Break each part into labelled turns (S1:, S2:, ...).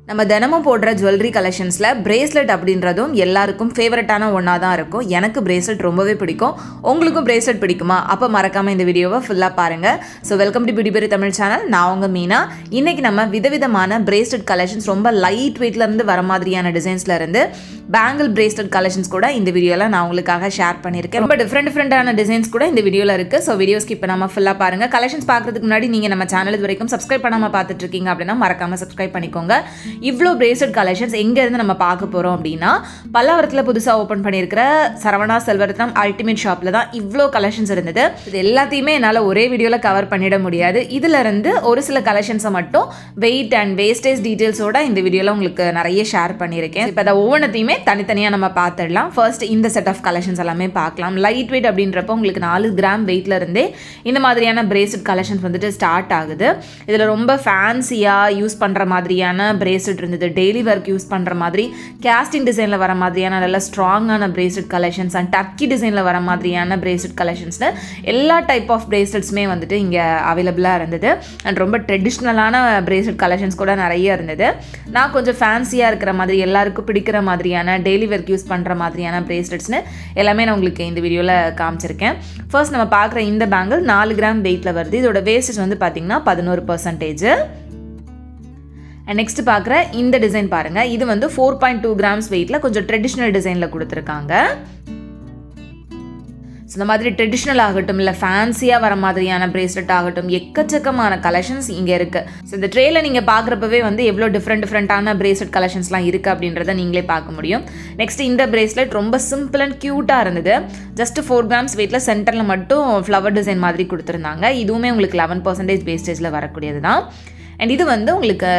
S1: நம்ம தினமும் போடுற ஜுவல்லரி கலெக்ஷன்ஸில் பிரேஸ்லெட் அப்படின்றதும் எல்லாருக்கும் ஃபேவரட்டான ஒன்றா தான் இருக்கும். எனக்கு பிரேஸ்லெட் ரொம்பவே பிடிக்கும். உங்களுக்கும் பிரேஸ்லெட் பிடிக்குமா? அப்போ மறக்காமல் இந்த வீடியோவை ஃபுல்லாக பாருங்கள். So welcome to beauty berry Tamil channel. நான் உங்கள் மீனா. இன்றைக்கி நம்ம விதவிதமான பிரேஸ்லெட் கலெக்ஷன்ஸ், ரொம்ப லைட் வெயிட்லேருந்து வர மாதிரியான டிசைன்ஸ்லேருந்து பேங்கிள் பிரேஸ்லெட் கலெக்ஷன்ஸ் கூட இந்த வீடியோவில் நான் உங்களுக்காக ஷேர் பண்ணியிருக்கேன். ரொம்ப டிஃப்ரெண்டான டிசைன்ஸ் கூட இந்த வீடியோவில் இருக்குது. ஸோ வீடியோ ஸ்கிப் பண்ணாமல் ஃபுல்லாக பாருங்கள். கலெக்ஷன்ஸ் பார்க்குறதுக்கு முன்னாடி நீங்கள் நம்ம சேனல் இது வரைக்கும் சப்ஸ்கிரைப் பண்ணாமல் பார்த்துட்டு இருக்கீங்க அப்படின்னா மறக்காமல் சப்ஸ்கிரைப் பண்ணிக்கோங்க. இவ்வளோ பிரேஸ்லெட் கலெக்ஷன்ஸ் எங்கேருந்து நம்ம பார்க்க போகிறோம் அப்படின்னா, பல்லாவரத்தில் புதுசாக ஓப்பன் பண்ணியிருக்கிற சரவணா செல்வரத்னம் அல்டிமேட் ஷாப்பில் தான் இவ்வளோ கலெக்ஷன்ஸ் இருந்தது. இது எல்லாத்தையுமே என்னால் ஒரே வீடியோவில் கவர் பண்ணிட முடியாது. இதிலிருந்து ஒரு சில கலெக்ஷன்ஸை மட்டும் வெயிட் அண்ட் வேஸ்டேஜ் டீட்டெயில்ஸோட இந்த வீடியோவில் உங்களுக்கு நிறைய ஷேர் பண்ணியிருக்கேன். இப்போ அதை ஒவ்வொன்றத்தையுமே தனித்தனியாக நம்ம பார்த்துடலாம். ஃபர்ஸ்ட் இந்த செட் ஆஃப் கலெக்ஷன்ஸ் எல்லாமே பார்க்கலாம். லைட் வெயிட் அப்படின்றப்போ உங்களுக்கு 4 கிராம் வெயிட்ல இருந்தே இந்த மாதிரியான பிரேஸ்லெட் கலெக்ஷன்ஸ் வந்துட்டு ஸ்டார்ட் ஆகுது. இதில் ரொம்ப ஃபேன்சியாக யூஸ் பண்ணுற மாதிரியான பிரேஸ்லெட் இருந்தது. டெய்லி ஒர்க் யூஸ் பண்ணுற மாதிரி கேஸ்டிங் டிசைனில் வர மாதிரியான நல்ல ஸ்ட்ராங்கான பிரேஸ்லெட் கலெக்ஷன்ஸ் அண்ட் டர்க்கி டிசைனில் வர மாதிரியான பிரேஸ்லெட் கலெக்ஷன்ஸில் எல்லா டைப் ஆஃப் பிரேஸ்லெட்ஸுமே வந்துட்டு இங்கே அவைலபிளாக இருந்தது. அண்ட் ரொம்ப ட்ரெடிஷ்னலான பிரேஸ்லெட் கலெக்ஷன்ஸ் கூட நிறைய இருந்தது. நான் கொஞ்சம் ஃபேன்சியாக இருக்கிற மாதிரி, எல்லாருக்கும் பிடிக்கிற மாதிரியான டெய்லி ஒர்க் யூஸ் பண்ணுற மாதிரியான பிரேஸ்லெட்ஸ்னு எல்லாமே நான் உங்களுக்கு இந்த வீடியோவில் காமிச்சிருக்கேன். ஃபர்ஸ்ட் நம்ம பார்க்குற இந்த பேங்கிள் 4 கிராம் வெயிட்டில் வருது. இதோட வேஸ்டேஜ் வந்து பார்த்திங்கன்னா 11%. அண்ட் நெக்ஸ்ட் பார்க்குற இந்த டிசைன் பாருங்கள். இது வந்து 4.2 கிராம்ஸ் வெயிட்டில் கொஞ்சம் ட்ரெடிஷ்னல் டிசைனில் கொடுத்துருக்காங்க. ஸோ இந்த மாதிரி ட்ரெடிஷ்னல் ஆகட்டும், இல்லை ஃபேன்சியாக வர மாதிரியான பிரேஸ்லெட் ஆகட்டும், எக்கச்சக்கமான கலெக்ஷன்ஸ் இங்கே இருக்குது. ஸோ இந்த ட்ரேயில் நீங்கள் பார்க்குறப்பவே வந்து எவ்வளோ டிஃப்ரெண்டான பிரேஸ்லெட் கலெக்ஷன்ஸ்லாம் இருக்குது அப்படின்றத நீங்களே பார்க்க முடியும். நெக்ஸ்ட் இந்த பிரேஸ்லெட் ரொம்ப சிம்பிள் அண்ட் க்யூட்டாக இருந்தது. ஜஸ்ட் 4 கிராம்ஸ் வெயிட்டில் சென்டரில் மட்டும் ஃப்ளவர் டிசைன் மாதிரி கொடுத்துருந்தாங்க. இதுவுமே உங்களுக்கு 11% வேஸ்டேஜில் வரக்கூடியது தான். அண்ட் இது வந்து உங்களுக்கு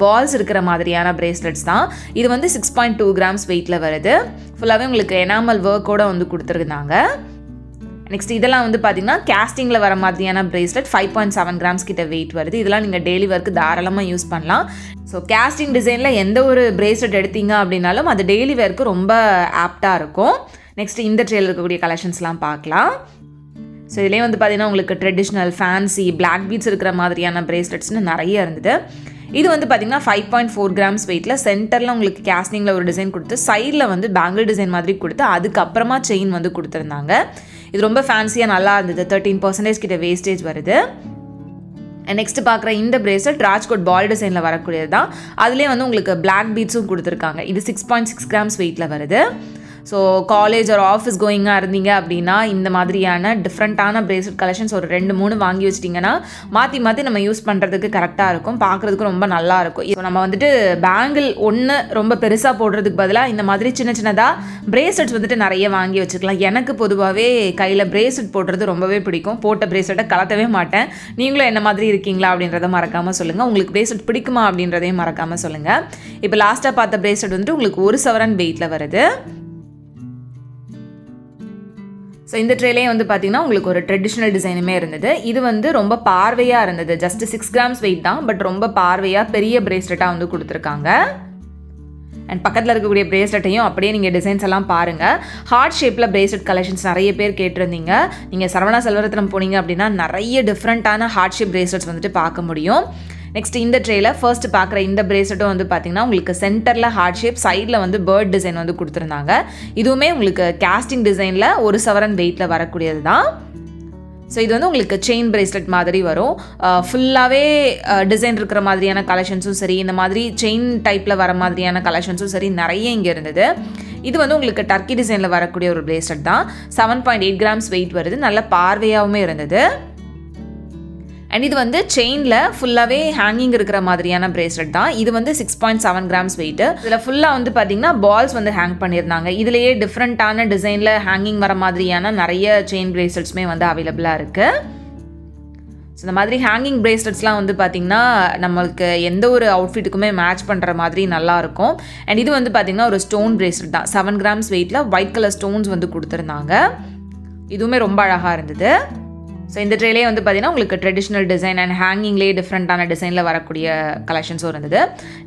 S1: பால்ஸ் இருக்கிற மாதிரியான பிரேஸ்லெட்ஸ் தான். இது வந்து 6.2 கிராம்ஸ் வெயிட்டில் வருது. ஃபுல்லாகவே உங்களுக்கு எனாமல் ஒர்க்கோடு வந்து கொடுத்துருந்தாங்க. நெக்ஸ்ட் இதெல்லாம் வந்து பார்த்தீங்கன்னா கேஸ்டிங்கில் வர மாதிரியான பிரேஸ்லெட் 5.7 கிராம்ஸ் கிட்ட வெயிட் வருது. இதெல்லாம் நீங்கள் டெய்லி ஒர்க்கு தாராளமாக யூஸ் பண்ணலாம். ஸோ கேஸ்டிங் டிசைனில் எந்த ஒரு பிரேஸ்லெட் எடுத்தீங்க அப்படின்னாலும் அது டெய்லி ஒர்க்கு ரொம்ப ஆப்டாக இருக்கும். நெக்ஸ்ட் இந்த ட்ரேயில் இருக்கக்கூடிய கலெக்ஷன்ஸ்லாம் பார்க்கலாம். ஸோ இதிலே வந்து பார்த்தீங்கன்னா உங்களுக்கு ட்ரெடிஷ்னல், ஃபேன்சி, பிளாக் பீட்ஸ் இருக்கிற மாதிரியான பிரேஸ்லெட்ஸ்னு நிறைய இருந்தது. இது வந்து பார்த்தீங்கன்னா 5.4 கிராம்ஸ் வெயிட்டில் சென்டரில் உங்களுக்கு கேஸ்டிங்கில் ஒரு டிசைன் கொடுத்து, சைடில் வந்து பேங்கிள் டிசைன் மாதிரி கொடுத்து, அதுக்கப்புறமா செயின் வந்து கொடுத்துருந்தாங்க. இது ரொம்ப ஃபேன்சியாக நல்லா இருந்தது. 13% கிட்ட வேஸ்டேஜ் வருது. நெக்ஸ்ட் பார்க்குற இந்த பிரேஸ்லெட் ராஜ்கோட் பால் டிசைனில் வரக்கூடியது தான். அதுலேயே வந்து உங்களுக்கு பிளாக் பீட்ஸும் கொடுத்துருக்காங்க. இது 6.6 கிராம்ஸ் வெயிட்டில் வருது. ஸோ காலேஜ் ஒரு ஆஃபீஸ் கோயிங்காக இருந்தீங்க அப்படின்னா இந்த மாதிரியான டிஃப்ரெண்ட்டான பிரேஸ்லெட் கலெக்ஷன்ஸ் ஒரு 2-3 வாங்கி வச்சிட்டிங்கன்னா மாற்றி நம்ம யூஸ் பண்ணுறதுக்கு கரெக்டாக இருக்கும். பார்க்குறதுக்கு ரொம்ப நல்லாயிருக்கும். இப்போ நம்ம வந்துட்டு பேங்கிள் ஒன்று ரொம்ப பெருசாக போடுறதுக்கு பதிலாக இந்த மாதிரி சின்னதாக பிரேஸ்லெட்ஸ் வந்துட்டு நிறைய வாங்கி வச்சுக்கலாம். எனக்கு பொதுவாகவே கையில் பிரேஸ்லெட் போடுறது ரொம்பவே பிடிக்கும். போட்ட பிரேஸ்லெட்டை கலத்தவே மாட்டேன். நீங்களும் என்ன மாதிரி இருக்கீங்களா அப்படின்றத மறக்காமல் சொல்லுங்கள். உங்களுக்கு பிரேஸ்லெட் பிடிக்குமா அப்படின்றதையும் மறக்காமல் சொல்லுங்கள். இப்போ லாஸ்ட்டாக பார்த்த பிரேஸ்லெட் வந்துட்டு உங்களுக்கு 1 சவரன் வெயிட்டில் வருது. ஸோ இந்த ட்ரேலேயே வந்து பார்த்தீங்கன்னா உங்களுக்கு ஒரு ட்ரெடிஷ்னல் டிசைனுமே இருந்தது. இது வந்து ரொம்ப பார்வையாக இருந்தது. ஜஸ்ட் 6 கிராம்ஸ் வெயிட் தான், பட் ரொம்ப பார்வையாக பெரிய பிரேஸ்லெட்டாக வந்து கொடுத்துருக்காங்க. அண்ட் பக்கத்தில் இருக்கக்கூடிய பிரேஸ்லெட்டையும் அப்படியே நீங்கள் டிசைன்ஸ் எல்லாம் பாருங்கள். ஹார்ட் ஷேப்பில் பிரேஸ்லெட் கலெக்ஷன்ஸ் நிறைய பேர் கேட்டிருந்தீங்க. நீங்கள் சரவணா செல்வரத்னம் போனீங்க அப்படின்னா நிறைய டிஃப்ரெண்ட்டான ஹார்ட் ஷேப் பிரேஸ்லெட்ஸ் வந்துட்டு பார்க்க முடியும். நெக்ஸ்ட் இந்த ட்ரேயில் ஃபர்ஸ்ட் பார்க்குற இந்த பிரேஸ்லெட்டும் வந்து பார்த்தீங்கன்னா உங்களுக்கு சென்டரில் ஹார்ட் ஷேப், சைடில் வந்து பேர்ட் டிசைன் வந்து கொடுத்துருந்தாங்க. இதுவுமே உங்களுக்கு கேஸ்டிங் டிசைனில் 1 சவரன் வெயிட்டில் வரக்கூடியது தான். ஸோ இது வந்து உங்களுக்கு செயின் பிரேஸ்லெட் மாதிரி வரும். ஃபுல்லாகவே டிசைன் இருக்கிற மாதிரியான கலெக்ஷன்ஸும் சரி, இந்த மாதிரி செயின் டைப்பில் வர மாதிரியான கலெக்ஷன்ஸும் சரி நிறைய இங்கே இருந்தது. இது வந்து உங்களுக்கு டர்க்கி டிசைனில் வரக்கூடிய ஒரு பிரேஸ்லெட் தான். 7.8 கிராம்ஸ் வெயிட் வருது. நல்ல பார்வையாகவுமே இருந்தது. அண்ட் இது வந்து செயினில் ஃபுல்லாகவே ஹேங்கிங் இருக்கிற மாதிரியான பிரேஸ்லெட் தான். இது வந்து 6.7 கிராம்ஸ் வெயிட்டு. இதில் ஃபுல்லாக வந்து பார்த்தீங்கன்னா பால்ஸ் வந்து ஹேங் பண்ணியிருந்தாங்க. இதுலேயே டிஃப்ரெண்ட்டான டிசைனில் ஹேங்கிங் வர மாதிரியான நிறைய செயின் பிரேஸ்லெட்ஸுமே வந்து அவைலபிளாக இருக்குது. ஸோ இந்த மாதிரி ஹேங்கிங் பிரேஸ்லெட்ஸ்லாம் வந்து பார்த்திங்கன்னா நம்மளுக்கு எந்த ஒரு அவுட்ஃபிட்டுக்குமே மேட்ச் பண்ணுற மாதிரி நல்லாயிருக்கும். அண்ட் இது வந்து பார்த்திங்கன்னா ஒரு ஸ்டோன் பிரேஸ்லெட் தான். 7 கிராம்ஸ் வெயிட்டில் ஒயிட் கலர் ஸ்டோன்ஸ் வந்து கொடுத்துருந்தாங்க. இதுவுமே ரொம்ப அழகாக இருந்தது. ஸோ இந்த ட்ரேலே வந்து பார்த்தீங்கன்னா உங்களுக்கு ட்ரெடிஷ்னல் டிசைன் அண்ட் ஹேங்கிங்லேயே டிஃப்ரெண்ட்டான டிசைனில் வரக்கூடிய கலெக்ஷன்ஸும் இருந்தது.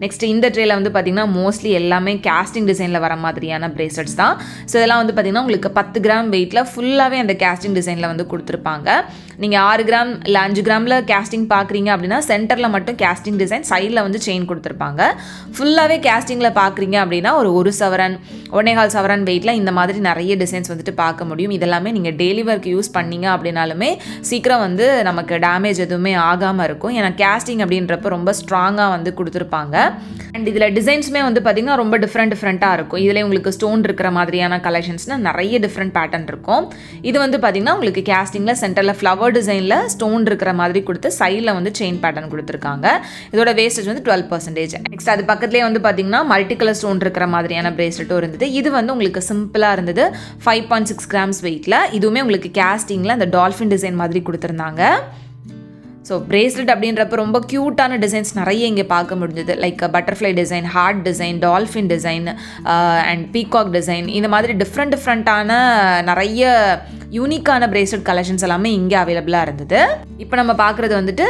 S1: நெக்ஸ்ட் இந்த ட்ரேல வந்து பார்த்தீங்கன்னா மோஸ்ட்லி எல்லாமே கேஸ்டிங் டிசைனில் வர மாதிரியான பிரேஸ்லெட்ஸ் தான். ஸோ இதெல்லாம் வந்து பார்த்தீங்கன்னா உங்களுக்கு 10 கிராம் வெயிட்டில் ஃபுல்லாகவே அந்த கேஸ்டிங் டிசைனில் வந்து கொடுத்துருப்பாங்க. நீங்கள் 6 கிராம் இல்லை 5 கிராமில் கேஸ்டிங் பார்க்குறீங்க அப்படின்னா சென்டரில் மட்டும் கேஸ்டிங் டிசைன், சைடில் வந்து செயின் கொடுத்துருப்பாங்க. ஃபுல்லாகவே கேஸ்டிங்கில் பார்க்குறீங்க அப்படின்னா ஒரு சவரன் 1.25 சவரன் வெயிட்டில் இந்த மாதிரி நிறைய டிசைன்ஸ் வந்துட்டு பார்க்க முடியும். இதெல்லாமே நீங்கள் டெய்லி ஒர்க் யூஸ் பண்ணீங்க அப்படின்னாலுமே சீக்கிரம் வந்து நமக்கு டேமேஜ் எதுவுமே ஆகாமல் இருக்கும். ஏன்னா கேஸ்டிங் அப்படின்றப்ப ரொம்ப ஸ்ட்ராங்காக வந்து கொடுத்துருப்பாங்க. அண்ட் இதில் டிசைன்ஸுமே வந்து பார்த்திங்கன்னா ரொம்ப டிஃப்ரெண்ட்டாக இருக்கும். இதில் உங்களுக்கு ஸ்டோன் இருக்கிற மாதிரியான கலெக்ஷன்ஸ்னால் நிறைய டிஃப்ரெண்ட் பேட்டர்ன் இருக்கும். இது வந்து பார்த்திங்கன்னா உங்களுக்கு கேஸ்டிங்கில் சென்டரில் ஃப்ளவர் டிசைனில் ஸ்டோன் இருக்கிற மாதிரி கொடுத்து சைடில் வந்து செயின் பேட்டர்ன் கொடுத்துருக்காங்க. இதோட வேஸ்டேஜ் வந்து 12%. நெக்ஸ்ட் அது பக்கத்துலேயே வந்து பார்த்திங்கன்னா மல்டி கலர் ஸ்டோன் இருக்கிற மாதிரியான பிரேஸ்லெட்டும் இருந்தது. இது வந்து உங்களுக்கு சிம்பிளாக இருந்தது. 5.6 கிராம்ஸ் வெயிட்டில். இதுவுமே உங்களுக்கு கேஸ்டிங்கில் அந்த டால்ஃபின் டிசைன் மாதிரி கொடுத்துருந்தாங்க. ஸோ பிரேஸ்லெட் அப்படின்றப்ப ரொம்ப க்யூட்டான டிசைன்ஸ் நிறைய இங்கே பார்க்க முடிஞ்சது. Like butterfly design, heart design, dolphin design and peacock design, இந்த மாதிரி டிஃப்ரெண்ட்டான நிறைய யூனிக்கான பிரேஸ்லெட் கலெக்ஷன்ஸ் எல்லாமே இங்கே அவைலபிளாக இருந்தது. இப்போ நம்ம பார்க்குறது வந்துட்டு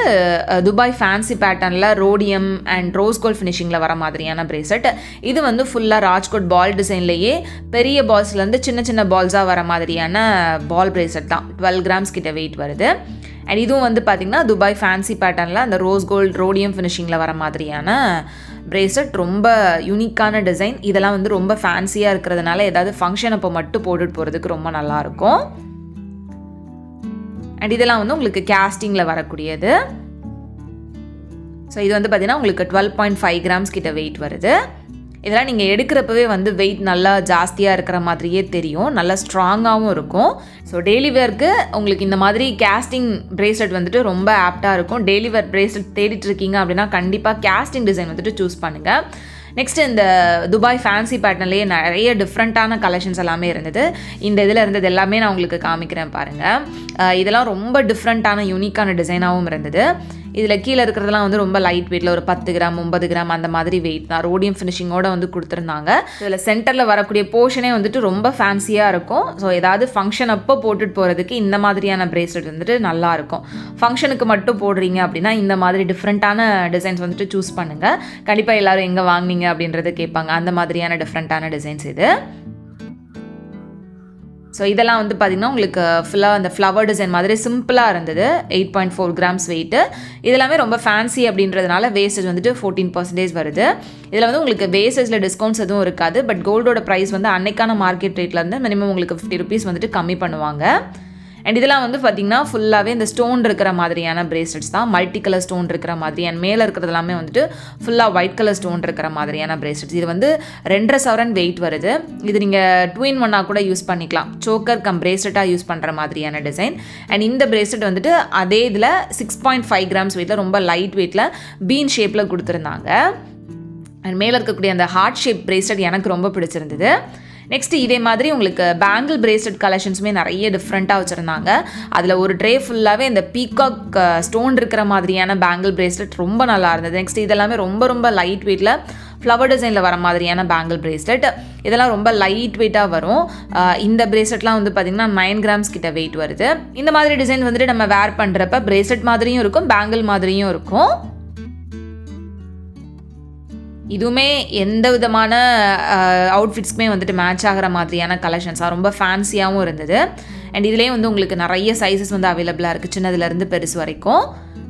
S1: துபாய் ஃபேன்சி பேட்டர்னில் ரோடியம் அண்ட் ரோஸ் கோல்ட் ஃபினிஷிங்கில் வர மாதிரியான பிரேஸ்லெட். இது வந்து ஃபுல்லாக ராஜ்கோட் பால் டிசைன்லேயே பெரிய பால்ஸ்லேருந்து சின்ன சின்ன பால்ஸாக வர மாதிரியான பால் பிரேஸ்லெட் தான். 12 கிராம்ஸ் கிட்ட வெயிட் வருது. அண்ட் இதுவும் வந்து பார்த்திங்கன்னா துபாய் ஃபேன்சி பேட்டர்னில் அந்த ரோஸ் கோல்ட் ரோடியம் ஃபினிஷிங்கில் வர மாதிரியான பிரேஸ்லெட். ரொம்ப யூனிக்கான டிசைன். இதெல்லாம் வந்து ரொம்ப ஃபேன்சியாக இருக்கிறதுனால ஏதாவது ஃபங்க்ஷன் அப்போ மட்டும் போட்டுட்டு போகிறதுக்கு ரொம்ப நல்லாயிருக்கும். அண்ட் இதெல்லாம் வந்து உங்களுக்கு கேஸ்டிங்கில் வரக்கூடியது. ஸோ இது வந்து பார்த்திங்கன்னா உங்களுக்கு 12.5 கிராம்ஸ் கிட்ட வெயிட் வருது. இதெல்லாம் நீங்கள் எடுக்கிறப்பவே வந்து வெயிட் நல்லா ஜாஸ்தியாக இருக்கிற மாதிரியே தெரியும். நல்லா ஸ்ட்ராங்காகவும் இருக்கும். ஸோ டெய்லி வேர்க்கு உங்களுக்கு இந்த மாதிரி கேஸ்டிங் பிரேஸ்லெட் வந்துட்டு ரொம்ப ஆப்டாக இருக்கும். டெய்லி வேர் பிரேஸ்லெட் தேடிட்டு இருக்கீங்க அப்படின்னா கண்டிப்பாக கேஸ்டிங் டிசைன் வந்துட்டு சூஸ் பண்ணுங்கள். நெக்ஸ்ட் இந்த துபாய் ஃபேன்சி பேட்டர்ன்லேயே நிறைய டிஃப்ரெண்ட்டான கலெக்ஷன்ஸ் எல்லாமே இருந்தது. இந்த இதில் இருந்தது எல்லாமே நான் உங்களுக்கு காமிக்கிறேன் பாருங்கள். இதெல்லாம் ரொம்ப டிஃப்ரெண்ட்டான யூனிக்கான டிசைனாகவும் இருந்தது. இதில் கீழே இருக்கிறதெல்லாம் வந்து ரொம்ப லைட் வெயிட்டில் ஒரு 10 கிராம் 9 கிராம் அந்த மாதிரி வெயிட் தான். ரோடியம் ஃபினிஷிங்கோடு வந்து கொடுத்துருந்தாங்க. இதில் சென்டரில் வரக்கூடிய போர்ஷனே வந்துட்டு ரொம்ப ஃபேன்சியாக இருக்கும். ஸோ ஏதாவது ஃபங்க்ஷன் அப்போ போட்டுட்டு போகிறதுக்கு இந்த மாதிரியான பிரேஸ்லெட் வந்துட்டு நல்லாயிருக்கும். ஃபங்க்ஷனுக்கு மட்டும் போடுறீங்க அப்படின்னா இந்த மாதிரி டிஃப்ரெண்ட்டான டிசைன்ஸ் வந்துட்டு சூஸ் பண்ணுங்கள். கண்டிப்பாக எல்லோரும் எங்கே வாங்கினீங்க அப்படின்றத கேட்பாங்க. அந்த மாதிரியான டிஃப்ரெண்ட்டான டிசைன்ஸ் இது. ஸோ இதெல்லாம் வந்து பார்த்திங்கன்னா உங்களுக்கு ஃபுல்லாக அந்த ஃப்ளவர் டிசைன் மாதிரி சிம்பிளாக இருந்தது. 8.4 கிராம்ஸ் வெயிட்டு. இதெல்லாமே ரொம்ப ஃபேன்சி அப்படின்றதுனால வேஸ்டேஜ் வந்துட்டு 14% வருது. இதில் வந்து உங்களுக்கு வேஸ்டேஜில் டிஸ்கவுண்ட்ஸ் எதுவும் இருக்காது. பட் கோல்டோட ப்ரைஸ் வந்து அன்னைக்கான மார்க்கெட் ரேட்லேருந்து மினிமம் உங்களுக்கு 50 rupees வந்துட்டு கம்மி பண்ணுவாங்க. அண்ட் இதெல்லாம் வந்து பார்த்திங்கன்னா ஃபுல்லாகவே இந்த ஸ்டோன் இருக்கிற மாதிரியான பிரேஸ்லெட்ஸ் தான். மல்டி கலர் ஸ்டோன் இருக்கிற மாதிரி அண்ட் மேலே இருக்கிறது எல்லாமே வந்துட்டு ஃபுல்லாக ஒயிட் கலர் ஸ்டோன் இருக்கிற மாதிரியான பிரேஸ்லெட்ஸ். இது வந்து 2.5 சவரன் வெயிட் வருது. இது நீங்கள் 2-in-1 கூட யூஸ் பண்ணிக்கலாம். சோக்கர் கம் பிரேஸ்லெட்டாக யூஸ் பண்ணுற மாதிரியான டிசைன். அண்ட் இந்த பிரேஸ்லெட் வந்துட்டு அதே இதில் 6.5 கிராம்ஸ் வெயிட்டில் ரொம்ப லைட் வெயிட்டில் பீன் ஷேப்பில் கொடுத்துருந்தாங்க. அண்ட் மேலே இருக்கக்கூடிய அந்த ஹார்ட் ஷேப் பிரேஸ்லெட் எனக்கு ரொம்ப பிடிச்சிருந்தது. நெக்ஸ்ட் இதே மாதிரி உங்களுக்கு பேங்கிள் பிரேஸ்லெட் கலெக்ஷன்ஸுமே நிறைய டிஃப்ரெண்ட்டாக வச்சுருந்தாங்க. அதில் ஒரு ட்ரே ஃபுல்லாகவே இந்த பீகாக் ஸ்டோன் இருக்கிற மாதிரியான பேங்கிள் பிரேஸ்லெட் ரொம்ப நல்லா இருந்தது. நெக்ஸ்ட் இதெல்லாமே ரொம்ப ரொம்ப லைட் வெயிட்டில் ஃப்ளவர் டிசைனில் வர மாதிரியான பேங்கிள் பிரேஸ்லெட். இதெல்லாம் ரொம்ப லைட் வெயிட்டாக வரும். இந்த பிரேஸ்லெட்லாம் வந்து பார்த்திங்கன்னா 9 கிராம்ஸ் கிட்ட வெயிட் வருது. இந்த மாதிரி டிசைன் வந்துட்டு நம்ம வேர் பண்ணுறப்ப பிரேஸ்லெட் மாதிரியும் இருக்கும், பேங்கிள் மாதிரியும் இருக்கும். இதுவுமே எந்த விதமான அவுட்ஃபிட்ஸ்க்குமே வந்துட்டு மேட்ச் ஆகிற மாதிரியான கலெக்ஷன்ஸாக ரொம்ப ஃபேன்சியாகவும் இருந்தது. அண்ட் இதுலேயே வந்து உங்களுக்கு நிறைய சைஸஸ் வந்து அவைலபிளாக இருக்குது, சின்னதுலேருந்து பெருசு வரைக்கும்.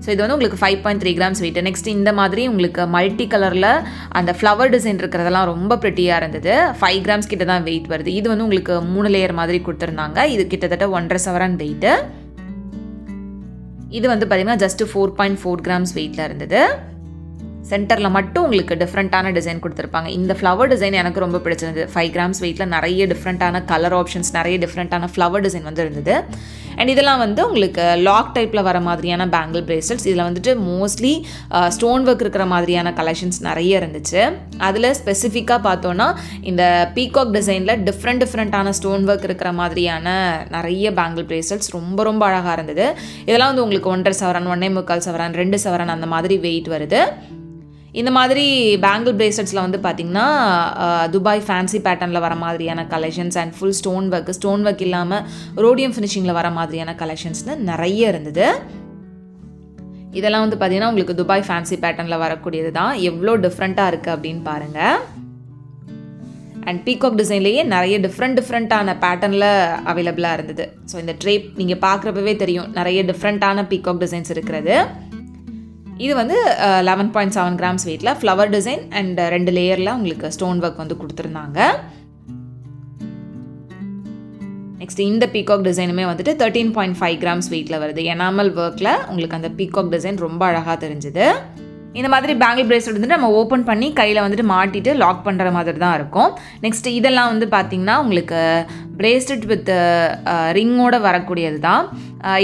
S1: ஸோ இது வந்து உங்களுக்கு 5.3 கிராம்ஸ் வெயிட். நெக்ஸ்ட் இந்த மாதிரி உங்களுக்கு மல்டி கலரில் அந்த ஃப்ளவர் டிசைன் இருக்கிறதெல்லாம் ரொம்ப ப்ரிட்டியாக இருந்தது. 5 கிராம்ஸ் கிட்ட தான் வெயிட் வருது. இது வந்து உங்களுக்கு 3 லேயர் மாதிரி கொடுத்துருந்தாங்க. இது கிட்டத்தட்ட 1.5 சவரன் வெயிட்டு. இது வந்து பார்த்திங்கன்னா ஜஸ்ட்டு 4.4 கிராம்ஸ் வெயிட்டில் இருந்தது. சென்டரில் மட்டும் உங்களுக்கு டிஃப்ரெண்ட்டான டிசைன் கொடுத்துருப்பாங்க. இந்த ஃப்ளவர் டிசைன் எனக்கு ரொம்ப பிடிச்சிருந்தது. 5 கிராம்ஸ் வெயிட்டில் நிறைய டிஃப்ரெண்ட்டான கலர் ஆப்ஷன்ஸ், நிறைய டிஃப்ரெண்ட்டான ஃப்ளவர் டிசைன் வந்து இருந்தது. அண்ட் இதெல்லாம் வந்து உங்களுக்கு லாக் டைப்பில் வர மாதிரியான பேங்கிள் பிரேஸ்லெட்ஸ். இதில் வந்துட்டு மோஸ்ட்லி ஸ்டோன் ஒர்க் இருக்கிற மாதிரியான கலெக்ஷன்ஸ் நிறைய இருந்துச்சு. அதில் ஸ்பெசிஃபிக்காக பார்த்தோன்னா இந்த பீகாக் டிசைனில் டிஃப்ரெண்ட்டான ஸ்டோன் ஒர்க் இருக்கிற மாதிரியான நிறைய பேங்கிள் பிரேஸ்லெட்ஸ் ரொம்ப ரொம்ப அழகாக இருந்தது. இதெல்லாம் வந்து உங்களுக்கு 1.5 சவரன், 1.25 சவரன், 2 சவரன் அந்த மாதிரி வெயிட் வருது. இந்த மாதிரி பேங்கிள் பிரேஸ்லெட்ஸில் வந்து பார்த்திங்கன்னா துபாய் ஃபேன்சி பேட்டர்னில் வர மாதிரியான collections and full stone work இல்லாமல் ரோடியம் ஃபினிஷிங்கில் வர மாதிரியான கலெக்ஷன்ஸ்னு நிறைய இருந்தது. இதெல்லாம் வந்து பார்த்திங்கன்னா உங்களுக்கு துபாய் ஃபேன்சி பேட்டர்னில் வரக்கூடியது தான். எவ்வளோ டிஃப்ரெண்ட்டாக இருக்குது அப்படின்னு பாருங்கள். அண்ட் பீகாக் டிசைன்லேயே நிறைய டிஃப்ரெண்ட்டான பேட்டர்னில் அவைலபிளாக இருந்தது. ஸோ இந்த ட்ரேப் நீங்கள் பார்க்குறப்பவே தெரியும் நிறைய டிஃப்ரெண்ட்டான பீகாக் டிசைன்ஸ் இருக்கிறது. இது வந்து 11.7 கிராம்ஸ் வெயிட்டில் ஃப்ளவர் டிசைன் அண்ட் 2 லேயரில் உங்களுக்கு ஸ்டோன் ஒர்க் வந்து கொடுத்துருந்தாங்க. நெக்ஸ்ட் இந்த பீகாக் டிசைனுமே வந்துட்டு 13.5 கிராம்ஸ் வெயிட்டில் வருது. எனாமல் ஒர்க்கில் உங்களுக்கு அந்த பீகாக் டிசைன் ரொம்ப அழகாக தெரிஞ்சுது. இந்த மாதிரி பேங்கிள் பிரேஸ்லெட் வந்துட்டு நம்ம ஓப்பன் பண்ணி கையில் வந்துட்டு மாட்டிட்டு லாக் பண்ணுற மாதிரி தான் இருக்கும். நெக்ஸ்ட் இதெல்லாம் வந்து பார்த்திங்கன்னா உங்களுக்கு பிரேஸ்லெட் வித் ரிங்கோட வரக்கூடியது தான்.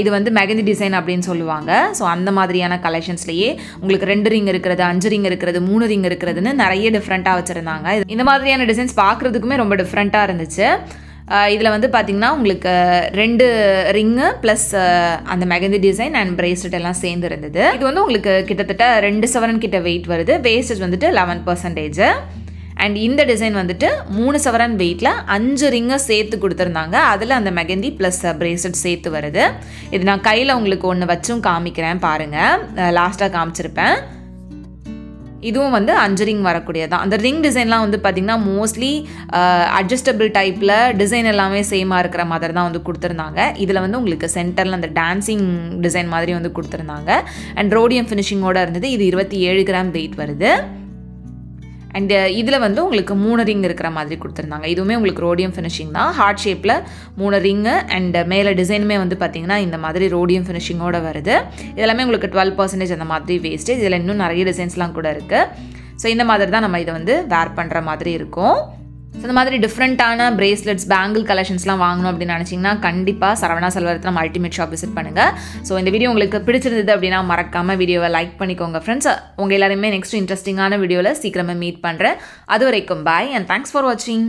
S1: இது வந்து மெகந்தி டிசைன் அப்படின்னு சொல்லுவாங்க. ஸோ அந்த மாதிரியான கலெக்ஷன்ஸ்லேயே உங்களுக்கு 2 ரிங் இருக்கிறது, 5 ரிங் இருக்கிறது, 3 ரிங் இருக்கிறதுன்னு நிறைய டிஃப்ரெண்ட்டாக வச்சுருந்தாங்க. இந்த மாதிரியான டிசைன்ஸ் பார்க்குறதுக்குமே ரொம்ப டிஃப்ரெண்ட்டாக இருந்துச்சு. இதில் வந்து பார்த்திங்கன்னா உங்களுக்கு 2 ரிங்கு ப்ளஸ் அந்த மெகந்தி டிசைன் அண்ட் பிரேஸ்லெட் எல்லாம் சேர்ந்து இருந்தது. இது வந்து உங்களுக்கு கிட்டத்தட்ட 2 சவரன் கிட்ட வெயிட் வருது. வேஸ்டேஜ் வந்துட்டு 11%. அண்ட் இந்த டிசைன் வந்துட்டு 3 சவரன் வெயிட்டில் 5 ரிங்கை சேர்த்து கொடுத்துருந்தாங்க. அதில் அந்த மெகந்தி ப்ளஸ் பிரேஸ்லெட் சேர்த்து வருது. இது நான் கையில் உங்களுக்கு ஒன்று வச்சும் காமிக்கிறேன் பாருங்கள். லாஸ்ட்டாக காமிச்சிருப்பேன். இதுவும் வந்து 5 ரிங் வரக்கூடியதான். அந்த ரிங் டிசைன்லாம் வந்து பார்த்திங்கன்னா மோஸ்ட்லி அட்ஜஸ்டபிள் டைப்பில் டிசைன் எல்லாமே சேமாக இருக்கிற மாதிரி தான் வந்து கொடுத்துருந்தாங்க. இதில் வந்து உங்களுக்கு சென்டரில் அந்த டான்சிங் டிசைன் மாதிரி வந்து கொடுத்துருந்தாங்க. அண்ட் ரோடியம் ஃபினிஷிங்கோடு இருந்தது. இது 27 கிராம் வெயிட் வருது. அண்ட் இதில் வந்து உங்களுக்கு 3 ரிங் இருக்கிற மாதிரி கொடுத்துருந்தாங்க. இதுவுமே உங்களுக்கு ரோடியம் ஃபினிஷிங் தான். ஹார்ட் ஷேப்பில் 3 ரிங்கு அண்ட் மேலே டிசைனுமே வந்து பார்த்திங்கன்னா இந்த மாதிரி ரோடியம் ஃபினிஷிங்கோடு வருது. இதெல்லாமே உங்களுக்கு 12% அந்த மாதிரி வேஸ்டேஜ். இதில் இன்னும் நிறைய டிசைன்ஸ்லாம் கூட இருக்குது. ஸோ இந்த மாதிரி தான் நம்ம இதை வந்து வேர் பண்ணுற மாதிரி இருக்கும். ஸோ இந்த மாதிரி டிஃப்ரெண்ட்டான பிரேஸ்லெட்ஸ் பேங்கிள் கலெக்ஷன்ஸ்லாம் வாங்கணும் அப்படின்னு நினச்சிங்கன்னா கண்டிப்பாக Saravana Selvaratnam ultimate shop visit பண்ணுங்கள். ஸோ இந்த வீடியோ உங்களுக்கு பிடிச்சிருந்தது அப்படின்னா மறக்காமல் வீடியோவை லைக் பண்ணிக்கோங்க ஃப்ரெண்ட்ஸ். உங்கள் எல்லாருமே நெக்ஸ்ட் இன்ட்ரெஸ்டிங்கான வீடியோவில் சீக்கிரமாக மீட் பண்ணுறேன். அது வரைக்கும் பாய் அண்ட் தேங்க்ஸ் ஃபார் வாட்சிங்.